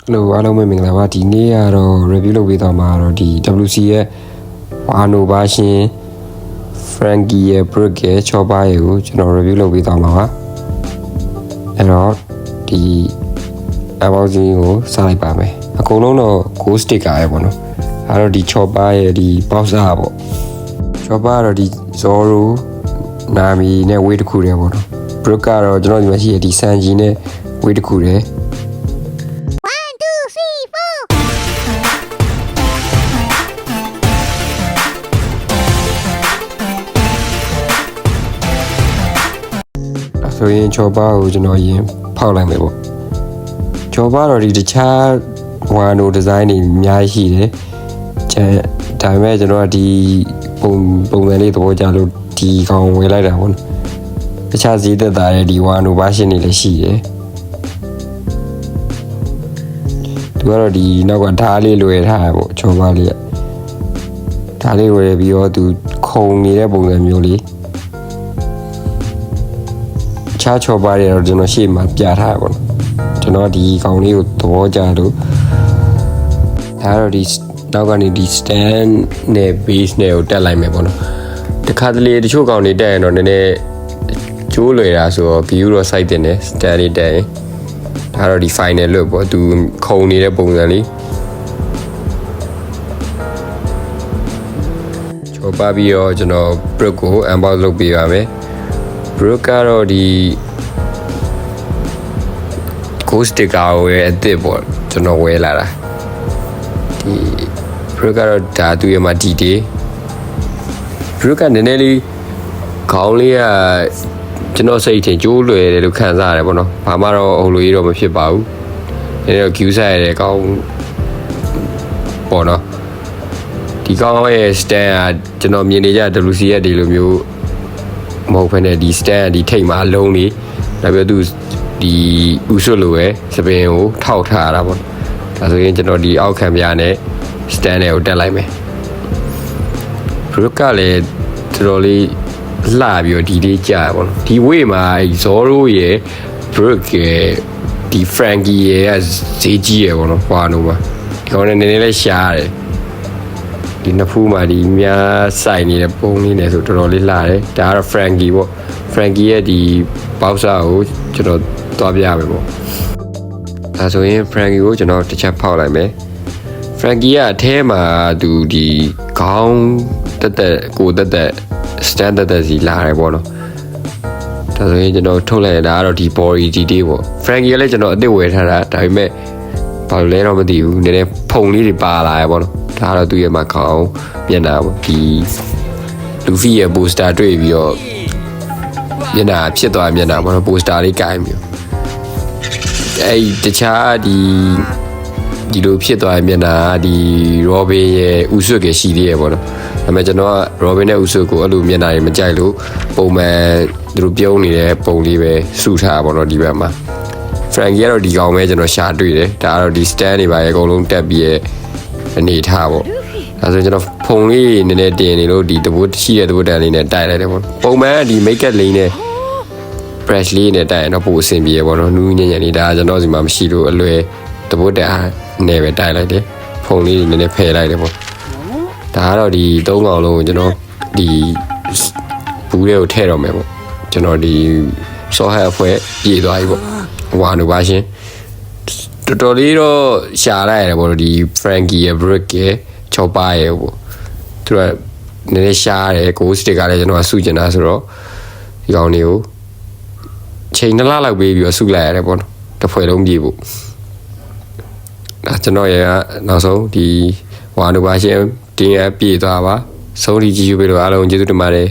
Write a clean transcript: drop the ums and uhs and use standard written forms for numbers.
Hello အားလုံးပဲမင်္ဂလာပါဒီနေ့ကတော့ review လုပ်ပေးသွားမှာတော့ဒီ WC ရဲ့ဝါနိုဘာရှင် Frankie ရဲ့ Brick ရဲ့ Chopper ရဲ့ကိုကျွန်တော် review လုပ်ပေးသွားမှာပါအဲ့တော့ဒီ unboxing ကိုစလိုက်ပါမယ်အကုန်လုံးတော့ Ghost sticker ရဲ့ပေါ့နော်အဲ့တော့ဒီ Chopper ရဲ့ဒီ box ပေါ့ Chopper ကတော့ဒီ Zoro နာမီနဲ့ weight တစ်ခုတည်းပေါ့နော် Brick ကတော့ကျွန်တော်ဒီမှာရှိတဲ့ဒီ Sanji နဲ့ weight တစ်ခုတည်းဆိုရင်ချောပါကိုကျွန်တော်ရင်ဖောက်လိုက်မယ်ပေါ့ချောပါတော့ဒီတခြားဝါနိုဒီဇိုင်းတွေအများကြီးရှိတယ်ဒါပေမဲ့ကျွန်တော်ကဒီပုံစံလေးသဘောကျလို့ဒီကောင်ဝယ်လိုက်တာပေါ့နော်တခြားဈေးသက်သာတဲ့ဒီဝါနိုဘာရှင်တွေလည်းရှိတယ်သူကတော့ဒီနောက်ကဓာတ်လေးလွယ်ထားတာပေါ့ချောပါလေးကဓာတ်လေးဝယ်ပြီးတော့သူခုံနေတဲ့ပုံစံမျိုးလေးချားချောပါရတော့ကျွန်တော်ရှေ့မှာပြထားပါတော့ကျွန်တော်ဒီကောင်လေးကိုသဘောကျလို့ဒါတော့ဒီနောက်ကနေဒီ stand နဲ့ base နဲ့ကိုတက်လိုက်မယ်ပေါ့နော်တခါတလေတချို့ကောင်တွေတက်ရင်တော့နည်းနည်းကျိုးလွယ်တာဆိုတော့ view တော့ site တင်တယ် stand လေးတက်ရင်ဒါတော့ဒီ final look ပေါ့သူခုံနေတဲ့ပုံစံလေးချောပါပြီးတော့ကျွန်တော် brick ကို unbox လုပ်ပေးပါမယ် Brick ကတော့ဒီ Ghost sticker ကိုရဲ့အစ်စ်ပေါ့ကျွန်တော်ဝယ်လာတာဒီ Brick ကတော့ဒါသူရဲ့မှာ detail Brick ကနည်းနည်းလေးခေါင်းလေးကကျွန်တော်စိတ်ထင်ကျိုးလွယ်တယ်လို့ခံစားရတယ်ပေါ့နော်ဘာမှတော့ဟိုလိုကြီးတော့မဖြစ်ပါဘူးနည်းနည်းတော့ queue ဆိုင်ရတဲ့ကောင်ပေါ့နော်ဒီကောင်ရဲ့ stand ကကျွန်တော်မြင်နေကြ WC ရဲ့ဒီလိုမျိုးမဟုတ်ဘဲနဲ့ဒီ stand ဒီထိတ်မှာအလုံးလေးဒါပြသူဒီဥဆွလိုပဲစပင်ကိုထောက်ထားတာပေါ့ဒါဆိုရင်ကျွန်တော်ဒီအောက်ခံပြားနဲ့ stand နဲ့ကိုတက်လိုက်မယ် Brick ကလည်းတော်တော်လေးလှပြီးတော့ဒီလေးကြာပေါ့နော်ဒီ way မှာအဲ Zoro ရဲ့ Brick ရဲ့ဒီ Frankie ရဲ့ဈေးကြီးရယ်ပေါ့နော်ဟွာလို့ပါဒီကောင်နဲ့နည်းနည်းလေးရှားတယ်ဒီနှစ်ဖူးမှာဒီများစိုက်နေတဲ့ပုံလေးနဲ့ဆိုတော်တော်လေးလှတယ်ဒါကတော့ Frankie ပေါ့ Frankie ရဲ့ဒီ boxer ကိုကျွန်တော်သွားပြရမယ်ပေါ့ဒါဆိုရင် Frankie ကိုကျွန်တော်တစ်ချက်ဖောက်လိုက်မယ် Frankie ကအထဲမှာသူဒီခေါင်းတက်ကိုတက် stand တက်စီလာတယ်ပေါ့နော်ဒါဆိုရင်ကျွန်တော်ထုတ်လိုက်ရတာကတော့ဒီ body detail ပေါ့ Frankie ကလည်းကျွန်တော်အစ်စ်ဝယ်ထားတာဒါပေမဲ့ဘာလို့လဲတော့မသိဘူးနည်းနည်းဖုံလေးတွေပါလာရပေါ့နော်ဒါတော့သူ့ရဲ့မှာခေါင်းမျက်နှာပေါ့ဒီလူဖီရဲ့ poster တွေ့ပြီးတော့မျက်နှာဖြစ်သွားမျက်နှာပေါ့နော် poster လေးကိုင်ပြီးအဲ့တခြားဒီလိုဖြစ်သွားမျက်နှာဒီ Robin ရဲ့ဥဆွတ်ကရှိသေးရပေါ့နော်ဒါပေမဲ့ကျွန်တော်က Robin နဲ့ဥဆွတ်ကိုအဲ့လိုမျက်နှာတွေမကြိုက်လို့ပုံမှန်သူတို့ပြုံးနေတဲ့ပုံလေးပဲစုထားပေါ့နော်ဒီဘက်မှာ Frankie ကတော့ဒီကောင်ပဲကျွန်တော်ရှာတွေ့တယ်ဒါကတော့ဒီ stand တွေပါရဲ့အကုန်လုံးတက်ပြီးရဲ့အနေထားပေါ့ဒါဆိုကျွန်တော်ဖုံလေးနည်းနည်းတင်နေလို့ဒီတပုတ်ရှိတဲ့တပုတ်တန်လေးနဲ့တိုက်လိုက်တယ်ပေါ့ပုံမှန်ဒီ make up လေးနဲ့ brush လေးနဲ့တိုက်ရင်တော့ပိုအဆင်ပြေပေါ့နော်နူးညံ့ညံ့လေးဒါကျွန်တော်စီမှာမရှိလို့အလွယ်တပုတ်တန်နဲ့ပဲတိုက်လိုက်တယ်ဖုံလေးနည်းနည်းဖယ်လိုက်တယ်ပေါ့ဒါကတော့ဒီ၃កောင်လုံးကိုကျွန်တော်ဒီဘူးလေးကိုထည့်တော့မယ်ပေါ့ကျွန်တော်ဒီစောဟက်အဖွဲပြေးသွားပြီပေါ့ဝါနိုပါရှင်တော်တော်လေးတော့ရှာလိုက်ရတယ်ပေါ့ဒီ Frankie ရဲ့ Brick ရဲ့ Chopper ရဲ့ပေါ့သူကနည်းနည်းရှားတယ် Ghost sticker လည်းကျွန်တော်စုကျင်တာဆိုတော့ဒီကောင်တွေကိုချိန်2လလောက်ပေးပြီးတော့စုလိုက်ရတယ်ပေါ့နော်တစ်ဖွဲ့လုံးပြေးဖို့ဒါကျွန်တော်ရဲ့နောက်ဆုံးဒီဝါနိုပါရှင်တင်းရပြေးသွားပါဆုံးဒီကြည့်ယူပေးလို့အားလုံးကျေးဇူးတင်ပါတယ်